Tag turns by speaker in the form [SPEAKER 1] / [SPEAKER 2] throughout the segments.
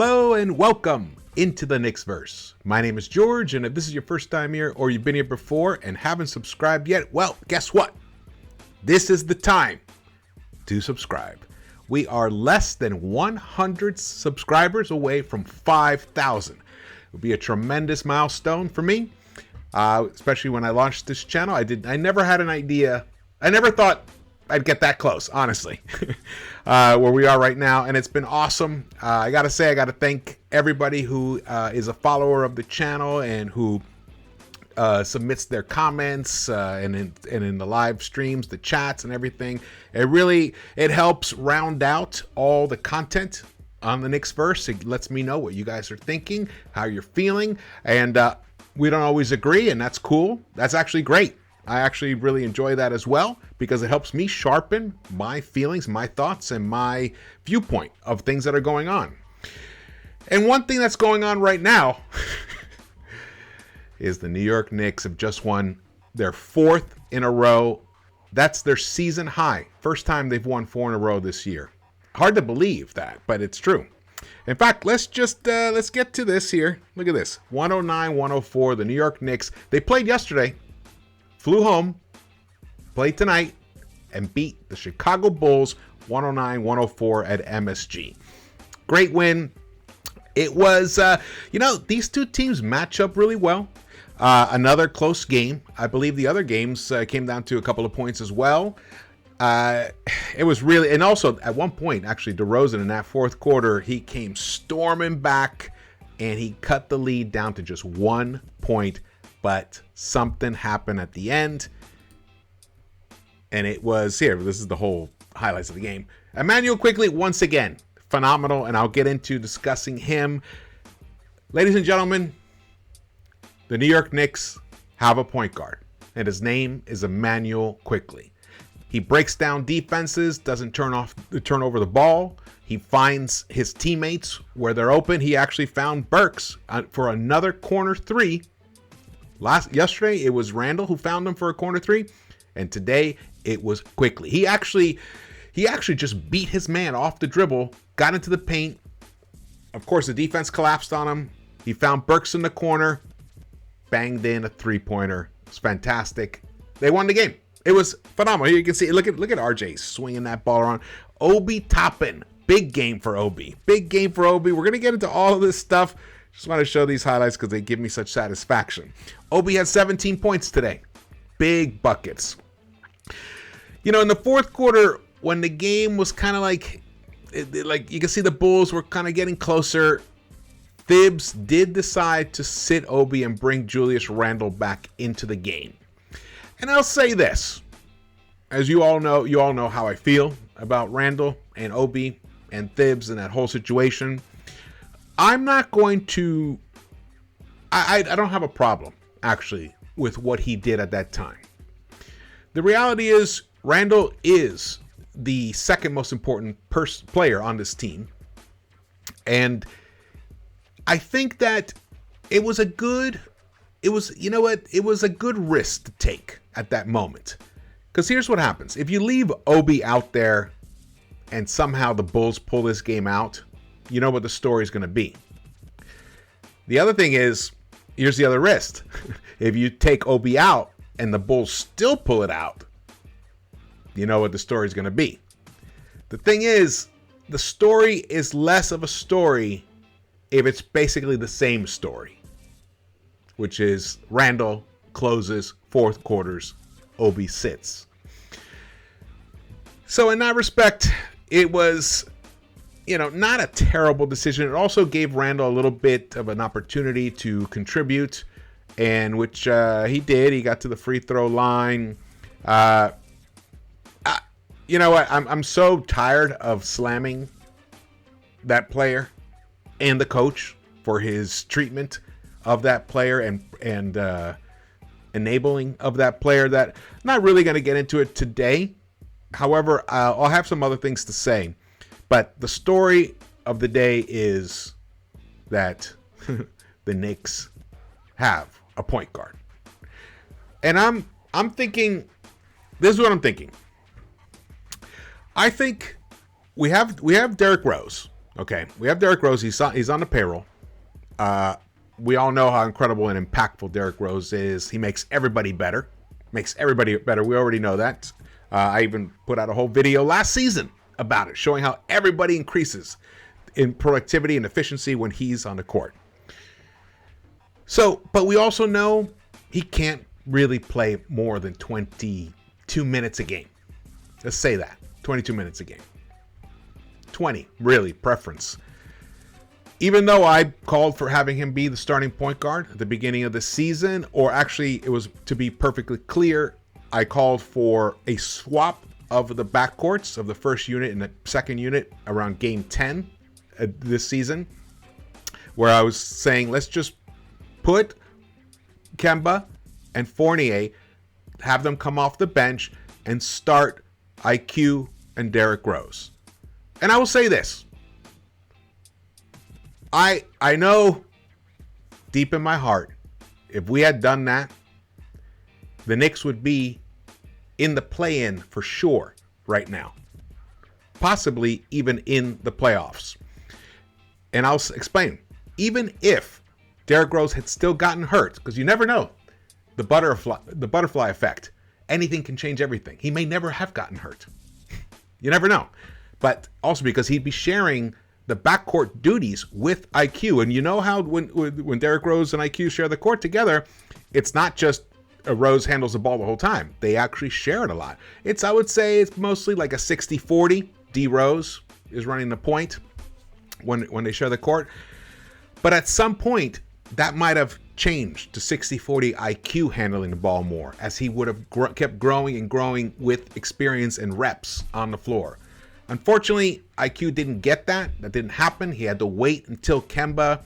[SPEAKER 1] Hello and welcome into the Knicks-Verse. My name is George, and if this is your first time here or you've been here before and haven't subscribed yet, well, guess what? This is the time to subscribe. We are less than 100 subscribers away from 5,000. It would be a tremendous milestone for me, especially when I launched this channel. I never had an idea. I never thought I'd get that close, honestly, where we are right now, and it's been awesome. I gotta thank everybody who is a follower of the channel and who submits their comments and in the live streams, the chats and everything. It helps round out all the content on the Knicks-Verse. It lets me know what you guys are thinking, how you're feeling, and we don't always agree, and that's cool. That's actually great. I actually really enjoy that as well because it helps me sharpen my feelings, my thoughts, and my viewpoint of things that are going on. And one thing that's going on right now is the New York Knicks have just won their 4th in a row. That's their season high. First time they've won 4 in a row this year. Hard to believe that, but it's true. In fact, let's get to this here. Look at this. 109-104, the New York Knicks. They played yesterday. Flew home, played tonight, and beat the Chicago Bulls 109-104 at MSG. Great win. It was, these two teams match up really well. Another close game. I believe the other games came down to a couple of points as well. It was really, and also at one point, actually, DeRozan in that fourth quarter, he came storming back and he cut the lead down to just 1 point. But something happened at the end, and it was here. This is the whole highlights of the game. Immanuel Quickley, once again, phenomenal, and I'll get into discussing him. Ladies and gentlemen, the New York Knicks have a point guard, and his name is Immanuel Quickley. He breaks down defenses, doesn't turn over the ball. He finds his teammates where they're open. He actually found Burks for another corner three. Yesterday, it was Randle who found him for a corner three, and today it was Quickley. He actually just beat his man off the dribble, got into the paint. Of course, the defense collapsed on him. He found Burks in the corner, banged in a three-pointer. It's fantastic. They won the game. It was phenomenal. Here you can see. Look at RJ swinging that ball around. Obi Toppin, big game for Obi. Big game for Obi. We're gonna get into all of this stuff. Just want to show these highlights because they give me such satisfaction. Obi had 17 points today. Big buckets. In the fourth quarter, when the game was kind of like you can see the Bulls were kind of getting closer, Thibs did decide to sit Obi and bring Julius Randle back into the game. And I'll say this. As you all know how I feel about Randle and Obi and Thibs and that whole situation. I'm not going to, I don't have a problem, actually, with what he did at that time. The reality is, Randle is the second most important player on this team. And I think that it was a good risk to take at that moment. Because here's what happens. If you leave Obi out there and somehow the Bulls pull this game out, you know what the story is going to be. The other thing is, here's the other risk. If you take Obi out and the Bulls still pull it out, you know what the story is going to be. The thing is, the story is less of a story if it's basically the same story, which is Randle closes, fourth quarters, Obi sits. So in that respect, it was not a terrible decision. It also gave Randle a little bit of an opportunity to contribute, and which he did. He got to the free throw line. You know what? I'm so tired of slamming that player and the coach for his treatment of that player and enabling of that player that I'm not really going to get into it today. However, I'll have some other things to say. But the story of the day is that the Knicks have a point guard. And I'm thinking, this is what I'm thinking. I think we have Derrick Rose, Okay, we have Derrick Rose. He's on the payroll. We all know how incredible and impactful Derrick Rose is. He makes everybody better. We already know that. I even put out a whole video last season about it, showing how everybody increases in productivity and efficiency when he's on the court. So, but we also know he can't really play more than 22 minutes a game. Let's say that. 22 minutes a game. 20, really, preference. Even though I called for having him be the starting point guard at the beginning of the season, or actually it was, to be perfectly clear, I called for a swap of the backcourts of the first unit and the second unit around game 10 this season, where I was saying, let's just put Kemba and Fournier, have them come off the bench and start IQ and Derrick Rose. And I will say this. I know deep in my heart, if we had done that, the Knicks would be in the play-in for sure right now. Possibly even in the playoffs. And I'll explain. Even if Derrick Rose had still gotten hurt, because you never know, the butterfly effect, anything can change everything. He may never have gotten hurt. You never know. But also because he'd be sharing the backcourt duties with IQ. And you know how when Derrick Rose and IQ share the court together, it's not just Rose handles the ball the whole time. They actually share it a lot. I would say it's mostly like a 60-40. D Rose is running the point when they share the court. But at some point, that might have changed to 60-40 IQ handling the ball more, as he would have kept growing and growing with experience and reps on the floor. Unfortunately, IQ didn't get that. That didn't happen. He had to wait until Kemba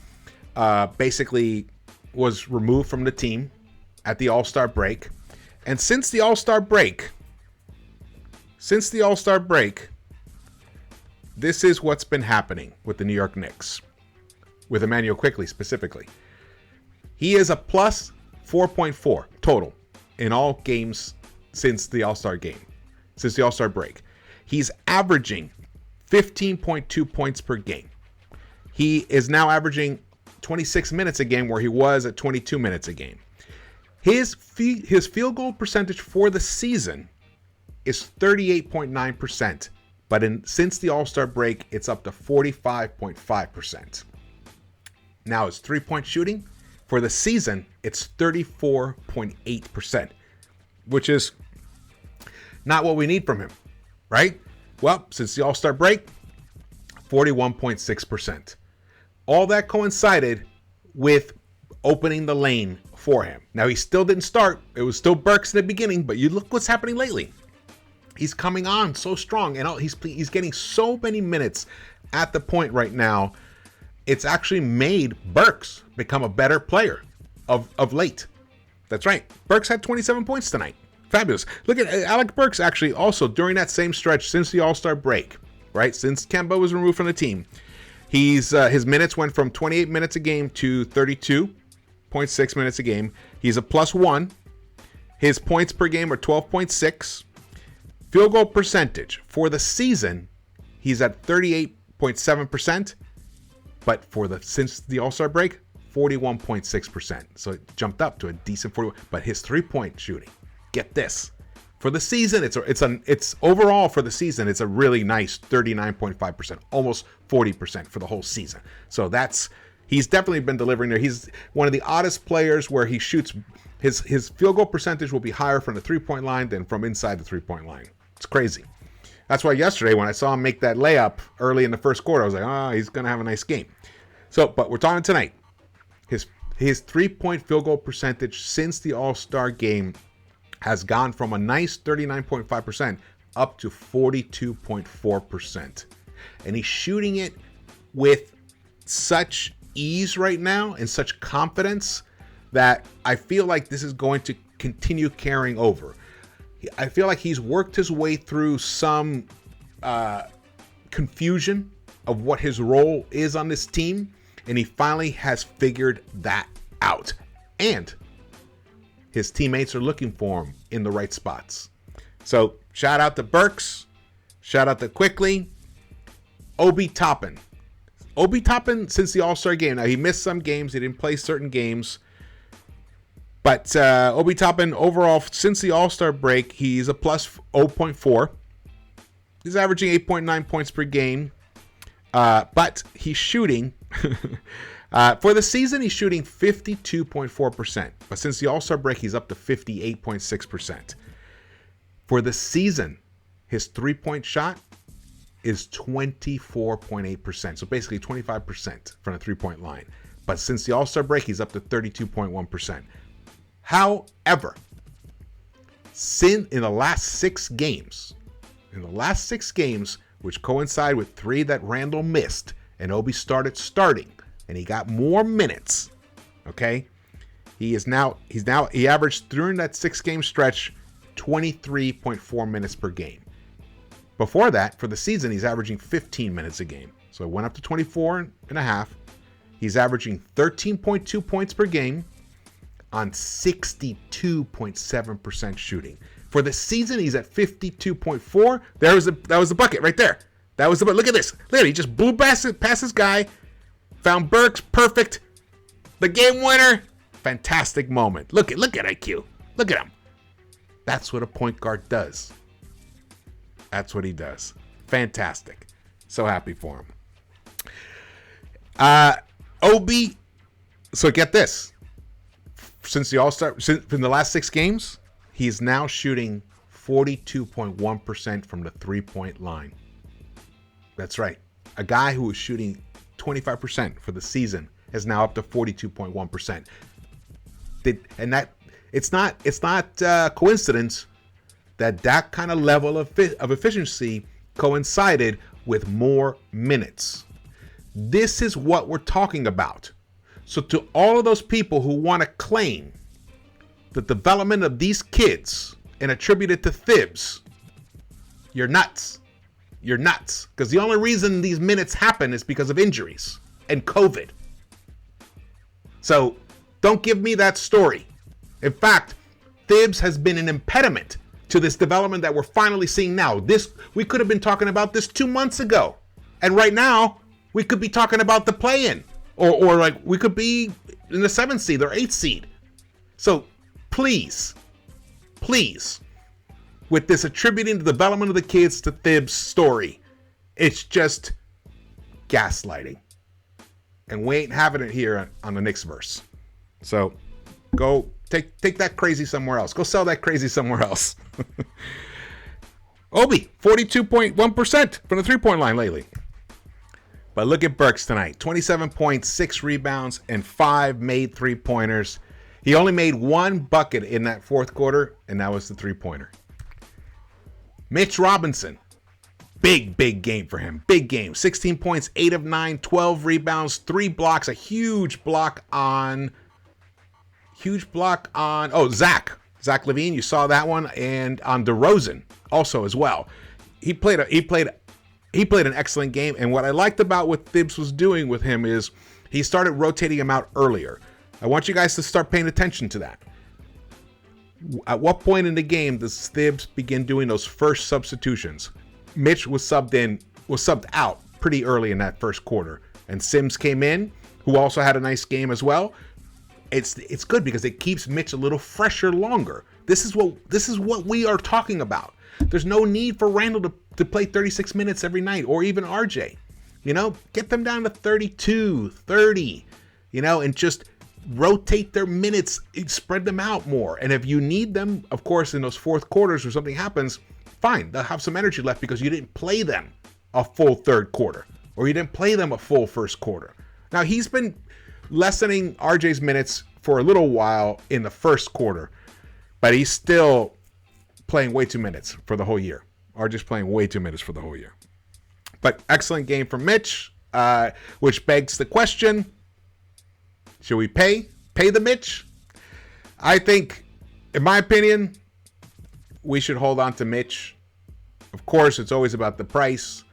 [SPEAKER 1] basically was removed from the team at the All-Star break. And since the All-Star break, this is what's been happening with the New York Knicks, with Immanuel Quickley specifically. He is a plus 4.4 total in all games since the All-Star break. He's averaging 15.2 points per game. He is now averaging 26 minutes a game, where he was at 22 minutes a game. His field goal percentage for the season is 38.9%, but since the All-Star break, it's up to 45.5%. Now his three-point shooting for the season, it's 34.8%, which is not what we need from him, right? Well, since the All-Star break, 41.6%. All that coincided with opening the lane for him. Now, he still didn't start. It was still Burks in the beginning, but you look what's happening lately. He's coming on so strong, and he's getting so many minutes at the point right now. It's actually made Burks become a better player of late. That's right. Burks had 27 points tonight. Fabulous. Look at Alec Burks actually also during that same stretch since the All-Star break, right? Since Kemba was removed from the team, his minutes went from 28 minutes a game to 32.6 minutes a game. He's a +1. His points per game are 12.6. Field goal percentage for the season, he's at 38.7%. But since the All-Star break, 41.6%. So it jumped up to a decent 41. But his three-point shooting, get this, for the season, it's overall for the season, it's a really nice 39.5%, almost 40% for the whole season. So he's definitely been delivering there. He's one of the oddest players where he shoots, his field goal percentage will be higher from the three-point line than from inside the three-point line. It's crazy. That's why yesterday when I saw him make that layup early in the first quarter, I was like, he's going to have a nice game. So, but we're talking tonight. His three-point field goal percentage since the All-Star game has gone from a nice 39.5% up to 42.4%. And he's shooting it with such ease right now and such confidence that I feel like this is going to continue carrying over. I feel like he's worked his way through some confusion of what his role is on this team, and he finally has figured that out. And his teammates are looking for him in the right spots. So shout out to Burks, shout out to Quickley, Toppin. Obi Toppin, since the All-Star game, now he missed some games. He didn't play certain games. But Obi Toppin, overall, since the All-Star break, he's a plus 0.4. He's averaging 8.9 points per game. But he's shooting... for the season, he's shooting 52.4%. But since the All-Star break, he's up to 58.6%. For the season, his three-point shot is 24.8%. So basically 25% from the three-point line. But since the All-Star break, he's up to 32.1%. However, in the last six games, which coincide with 3 that Randle missed, and Obi starting, and he got more minutes. Okay, he averaged during that 6-game stretch 23.4 minutes per game. Before that, for the season, he's averaging 15 minutes a game. So it went up to 24 and a half. He's averaging 13.2 points per game on 62.7% shooting. For the season, he's at 52.4. That was the bucket right there. That was the bucket. Look at this. Look at it. He just blew past this guy. Found Burks. Perfect. The game winner. Fantastic moment. Look at IQ. Look at him. That's what a point guard does. That's what he does. Fantastic. So happy for him. Obi. So get this. Since the All-Star, in the last 6 games, he's now shooting 42.1% from the three-point line. That's right. A guy who was shooting 25% for the season is now up to 42.1%. And that it's not coincidence that kind of level of efficiency coincided with more minutes. This is what we're talking about. So to all of those people who want to claim the development of these kids and attribute it to Thibs, you're nuts. You're nuts. Because the only reason these minutes happen is because of injuries and COVID. So don't give me that story. In fact, Thibs has been an impediment to this development that we're finally seeing now. We could have been talking about this 2 months ago. And right now, we could be talking about the play-in. Or like we could be in the 7th seed or 8th seed. So please, with this attributing the development of the kids to Thibs' story, it's just gaslighting. And we ain't having it here on the Knicks-Verse. So go take that crazy somewhere else. Go sell that crazy somewhere else. Obi, 42.1% from the three-point line lately. But look at Burks tonight. 27 points, 6 rebounds, and 5 made three-pointers. He only made 1 bucket in that fourth quarter, and that was the three-pointer. Mitch Robinson. Big game for him. Big game. 16 points, 8 of 9, 12 rebounds, 3 blocks. A huge block on Zach LaVine. You saw that one. And on DeRozan also as well. He played an excellent game, and what I liked about what Thibs was doing with him is he started rotating him out earlier. I want you guys to start paying attention to that. At what point in the game does Thibs begin doing those first substitutions? Mitch was subbed out pretty early in that first quarter, and Sims came in, who also had a nice game as well. It's good because it keeps Mitch a little fresher longer. This is what we are talking about. There's no need for Randle to play 36 minutes every night, or even RJ. Get them down to 32, 30, and just rotate their minutes, spread them out more. And if you need them, of course, in those fourth quarters or something happens, fine, they'll have some energy left because you didn't play them a full third quarter, or you didn't play them a full first quarter. Now, he's been lessening RJ's minutes for a little while in the first quarter, but he's still playing way too minutes for the whole year. RJ's playing way too minutes for the whole year. But excellent game from Mitch, which begs the question, should we pay the Mitch? I think, in my opinion, we should hold on to Mitch. Of course, it's always about the price,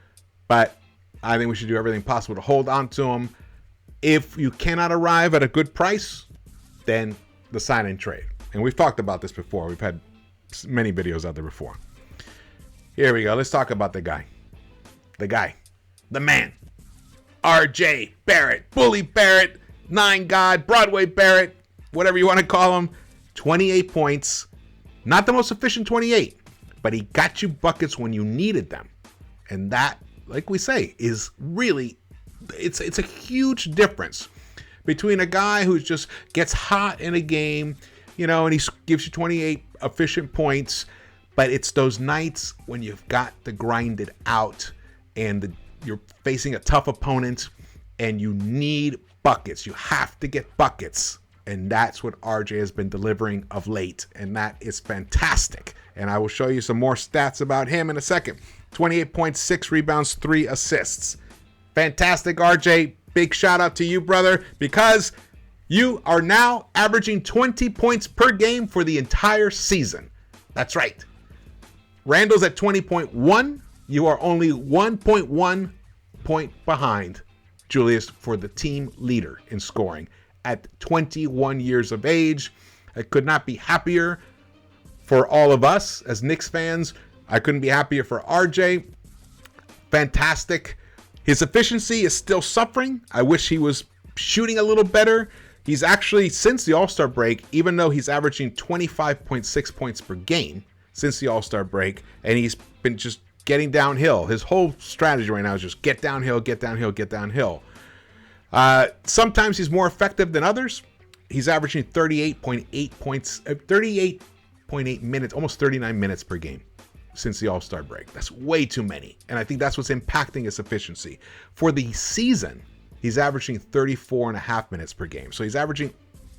[SPEAKER 1] but I think we should do everything possible to hold on to him. If you cannot arrive at a good price, then the sign and trade. And we've talked about this before. We've had many videos out there before. Here we go. Let's talk about the guy. The man. RJ Barrett, Bully Barrett, Nine God, Broadway Barrett, whatever you want to call him. 28 points. Not the most efficient 28, but he got you buckets when you needed them. And that, like we say, is really, it's a huge difference between a guy who just gets hot in a game, and he gives you 28 efficient points, but it's those nights when you've got to grind it out and you're facing a tough opponent and you need buckets. You have to get buckets. And that's what RJ has been delivering of late. And that is fantastic. And I will show you some more stats about him in a second. 28 points, 6 rebounds, 3 assists. Fantastic, RJ. Big shout out to you, brother, because you are now averaging 20 points per game for the entire season. That's right. Randle's at 20.1. You are only 1.1 point behind Julius for the team leader in scoring at 21 years of age. I could not be happier for all of us as Knicks fans. I couldn't be happier for RJ. Fantastic. His efficiency is still suffering. I wish he was shooting a little better. He's actually, since the All-Star break, even though he's averaging 25.6 points per game since the All-Star break, and he's been just getting downhill. His whole strategy right now is just get downhill, get downhill, get downhill. Sometimes he's more effective than others. He's averaging 38.8 points, 38.8 minutes, almost 39 minutes per game since the All-Star break. That's way too many. And I think that's what's impacting his efficiency. For the season, he's averaging 34.5 minutes per game. So he's averaging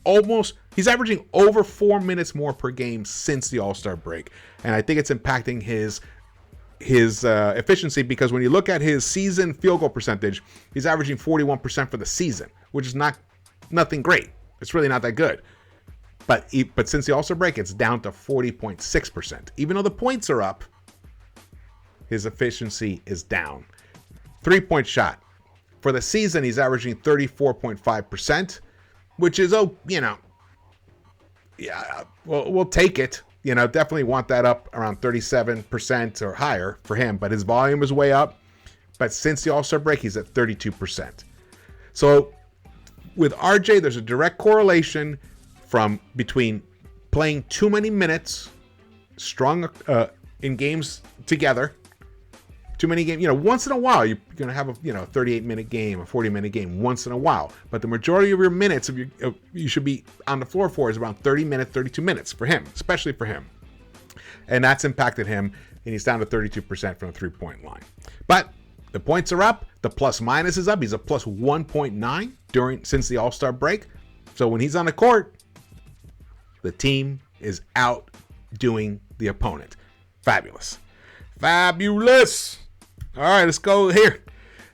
[SPEAKER 1] over 4 minutes more per game since the All-Star break. And I think it's impacting his efficiency, because when you look at his season field goal percentage, he's averaging 41% for the season, which is nothing great. It's really not that good. But since the All-Star break, it's down to 40.6%. Even though the points are up, his efficiency is down. 3-point shot. For the season, he's averaging 34.5%, which is, we'll take it. Definitely want that up around 37% or higher for him, but his volume is way up. But since the All-Star break, he's at 32%. So with RJ, there's a direct correlation between playing too many minutes, strong in games together, too many games. Once in a while, you're going to have a 38-minute game, a 40-minute game once in a while. But the majority of your minutes you should be on the floor for is around 30 minutes, 32 minutes for him, especially for him. And that's impacted him, and he's down to 32% from the three-point line. But the points are up. The plus-minus is up. He's a plus 1.9 since the All-Star break. So when he's on the court, the team is outdoing the opponent. Fabulous. Fabulous. All right, let's go here.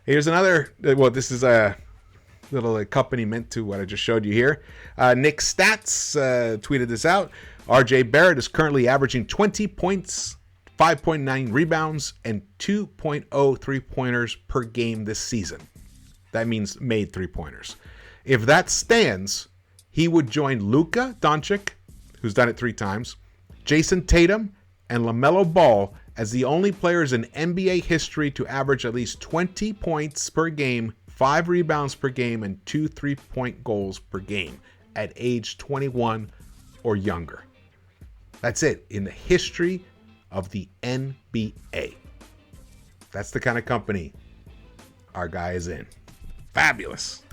[SPEAKER 1] Here's another, this is a little accompaniment to what I just showed you here. Knicks Stats tweeted this out. RJ Barrett is currently averaging 20 points, 5.9 rebounds, and 2.0 three-pointers per game this season. That means made three-pointers. If that stands, he would join Luka Doncic, who's done it 3 times, Jason Tatum, and LaMelo Ball as the only players in NBA history to average at least 20 points per game, 5 rebounds per game, and 2 3-point goals per game at age 21 or younger. That's it in the history of the NBA. That's the kind of company our guy is in. Fabulous.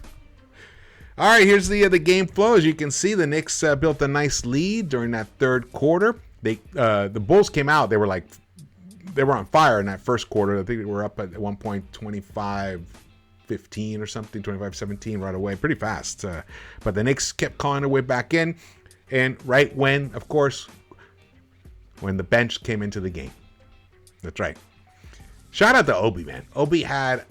[SPEAKER 1] All right, here's the game flow. As you can see, the Knicks built a nice lead during that third quarter. The Bulls came out. They were on fire in that first quarter. I think they were up at one point 25-15 or something, 25-17 right away, pretty fast. But the Knicks kept calling their way back in, and right when the bench came into the game. That's right. Shout out to Obi, man. Obi had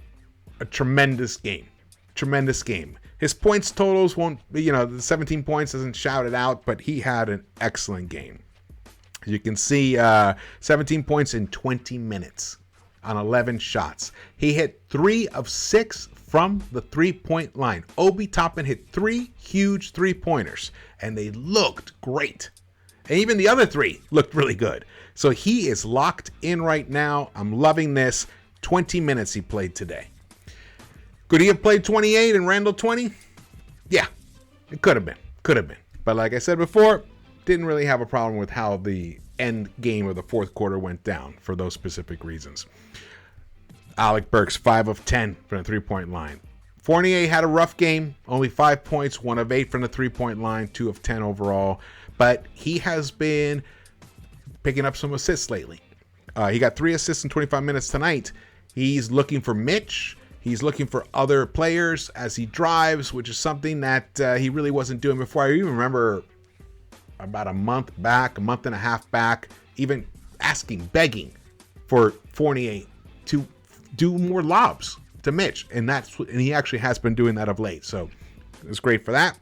[SPEAKER 1] a tremendous game. Tremendous game. His points totals won't, the 17 points doesn't shout it out, but he had an excellent game. You can see 17 points in 20 minutes on 11 shots. He hit 3 of 6 from the three-point line. Obi Toppin hit 3 huge three-pointers, and they looked great. And even the other 3 looked really good. So he is locked in right now. I'm loving this. 20 minutes he played today. Could he have played 28 and Randle 20? Yeah, it could have been. Could have been. But like I said before, didn't really have a problem with how the end game of the fourth quarter went down for those specific reasons. Alec Burks, 5 of 10 from the three-point line. Fournier had a rough game, only 5 points, 1 of 8 from the three-point line, 2 of 10 overall. But he has been picking up some assists lately. He got 3 assists in 25 minutes tonight. He's looking for Mitch. He's looking for other players as he drives, which is something that he really wasn't doing before. I even remember about a month and a half back, even begging for Fournier to do more lobs to Mitch. And he actually has been doing that of late. So it was great for that.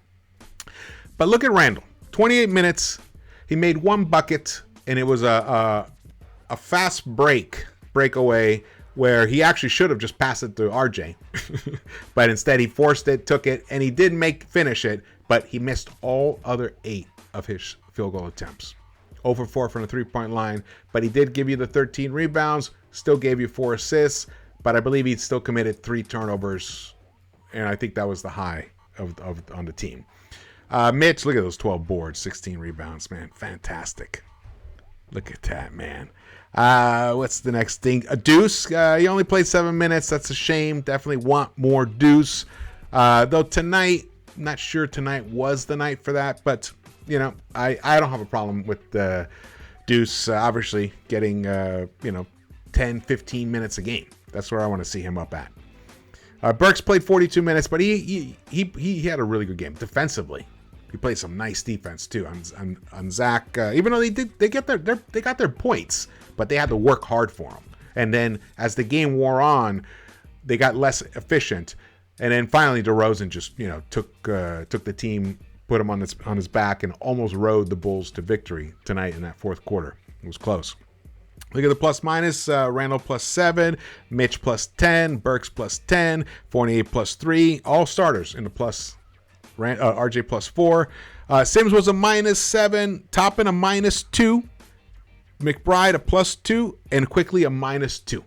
[SPEAKER 1] But look at Randle. 28 minutes. He made 1 bucket, and it was a fast breakaway where he actually should have just passed it to RJ. But instead he forced it, took it, and he did finish it, but he missed all other 8 of his field goal attempts. 0 for 4 from the three-point line, but he did give you the 13 rebounds, still gave you 4 assists, but I believe he still committed 3 turnovers, and I think that was the high on the team. Mitch, look at those 12 boards, 16 rebounds, man. Fantastic. Look at that, man. What's the next thing? Deuce. He only played 7 minutes. That's a shame. Definitely want more Deuce. Though tonight, not sure tonight was the night for that, but you know, I don't have a problem with Deuce obviously getting 10, 15 minutes a game. That's where I want to see him up at. Burks played 42 minutes, but he had a really good game defensively. He played some nice defense too on Zach. Even though they got their points, but they had to work hard for him. And then as the game wore on, they got less efficient. And then finally, DeRozan just took the team, put him on his back, and almost rode the Bulls to victory tonight in that fourth quarter. It was close. Look at the plus minus. Randle plus 7, Mitch plus 10, Burks plus 10, Fournier plus 3. All starters in the plus. RJ plus 4. Sims was a minus 7. Toppin a minus 2. McBride a plus 2. And Quickley a minus 2.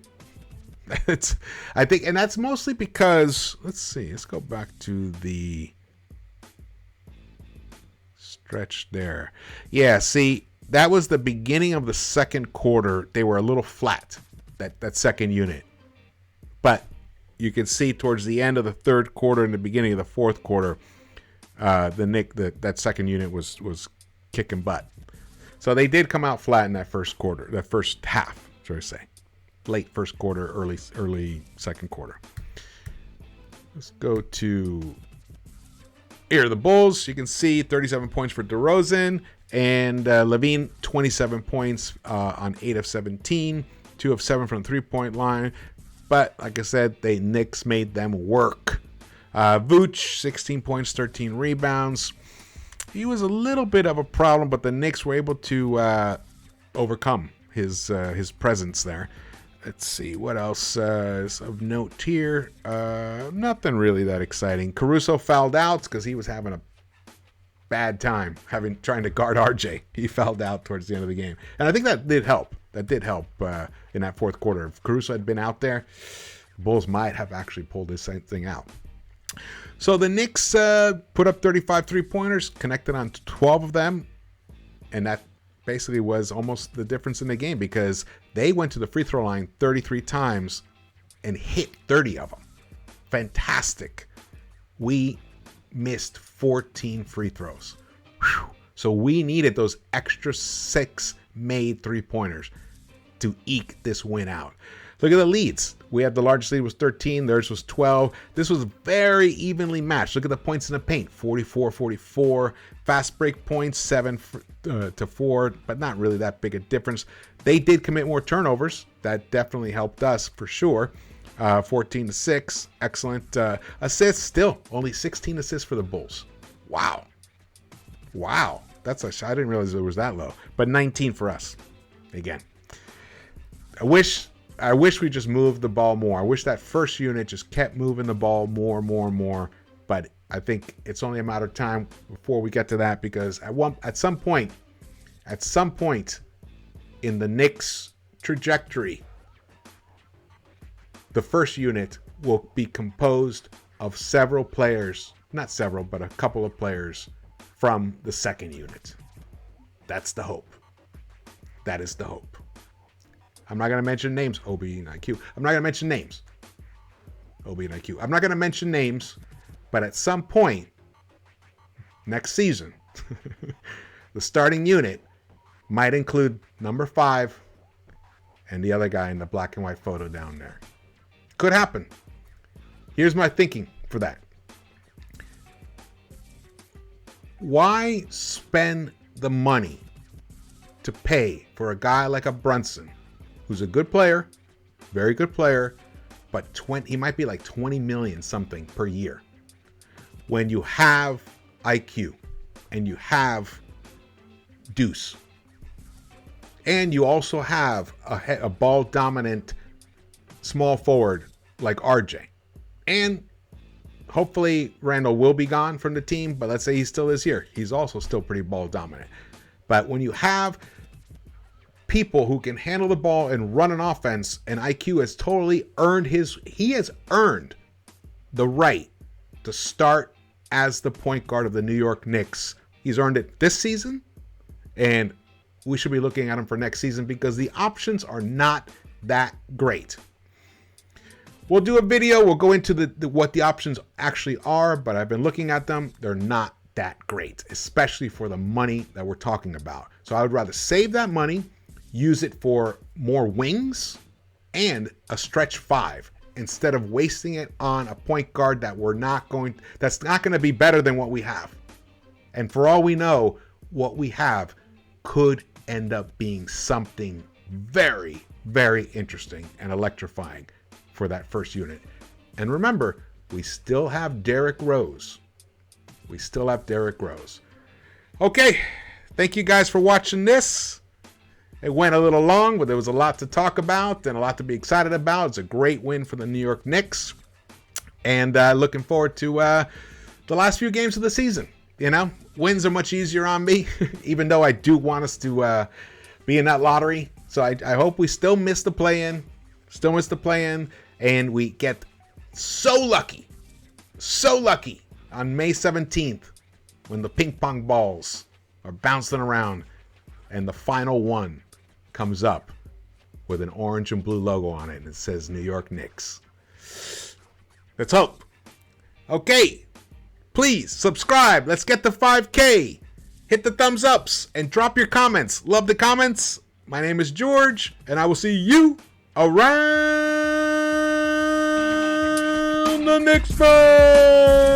[SPEAKER 1] I think, and that's mostly because, let's go back to the stretch there. Yeah, see, that was the beginning of the second quarter. They were a little flat, that second unit. But you can see towards the end of the third quarter and the beginning of the fourth quarter, that second unit was kicking butt. So they did come out flat in that first quarter, that first half, should I say. Late first quarter, early second quarter. Let's go to here, the Bulls. You can see 37 points for DeRozan, and Levine 27 points on 8 of 17, 2 of 7 from the three-point line. But like I said, the Knicks made them work. Vooch, 16 points, 13 rebounds. He was a little bit of a problem, but the Knicks were able to overcome his presence there. Let's see, what else is of note here? Nothing really that exciting. Caruso fouled out because he was having a bad time trying to guard RJ. He fouled out towards the end of the game. And I think that did help. In that fourth quarter. If Caruso had been out there, the Bulls might have actually pulled this thing out. So the Knicks put up 35 three-pointers, connected on 12 of them, and that basically was almost the difference in the game because they went to the free throw line 33 times and hit 30 of them. Fantastic. We missed 14 free throws. Whew. So we needed those extra 6 made three-pointers to eke this win out. Look at the leads. We had the largest lead was 13. Theirs was 12. This was very evenly matched. Look at the points in the paint. 44-44. Fast break points, 7 to 4, but not really that big a difference. They did commit more turnovers. That definitely helped us for sure. 14-6. Excellent. Assists, still only 16 assists for the Bulls. Wow. I didn't realize it was that low. But 19 for us. Again. I wish we just moved the ball more. I wish that first unit just kept moving the ball more. But I think it's only a matter of time before we get to that because at some point in the Knicks trajectory, the first unit will be composed of several players, not several, but a couple of players from the second unit. That's the hope. That is the hope. I'm not going to mention names, OB and IQ. I'm not going to mention names, OB and IQ. I'm not going to mention names, but at some point next season, the starting unit might include number 5 and the other guy in the black and white photo down there. Could happen. Here's my thinking for that. Why spend the money to pay for a guy like a Brunson, who's a good player, very good player, but he might be like 20 million something per year, when you have IQ and you have Deuce, and you also have a ball dominant small forward like RJ, and hopefully Randle will be gone from the team, but let's say he still is here. He's also still pretty ball dominant. But when you have people who can handle the ball and run an offense, and IQ has totally earned he has earned the right to start as the point guard of the New York Knicks. He's earned it this season, and we should be looking at him for next season because the options are not that great. We'll do a video. We'll go into what the options actually are, but I've been looking at them. They're not that great, especially for the money that we're talking about. So I would rather save that money, use it for more wings and a stretch 5 instead of wasting it on a point guard that's not going to be better than what we have. And for all we know, what we have could end up being something very, very interesting and electrifying for that first unit. And remember, we still have Derrick Rose. Okay, thank you guys for watching this. It went a little long, but there was a lot to talk about and a lot to be excited about. It's a great win for the New York Knicks. And looking forward to the last few games of the season. You know, wins are much easier on me, even though I do want us to be in that lottery. So I hope we still miss the play-in. And we get so lucky on May 17th when the ping pong balls are bouncing around and the final one comes up with an orange and blue logo on it and it says New York Knicks. Let's hope. Okay, please subscribe. Let's get to 5K. Hit the thumbs ups and drop your comments. Love the comments. My name is George, and I will see you around the Knicks-Verse.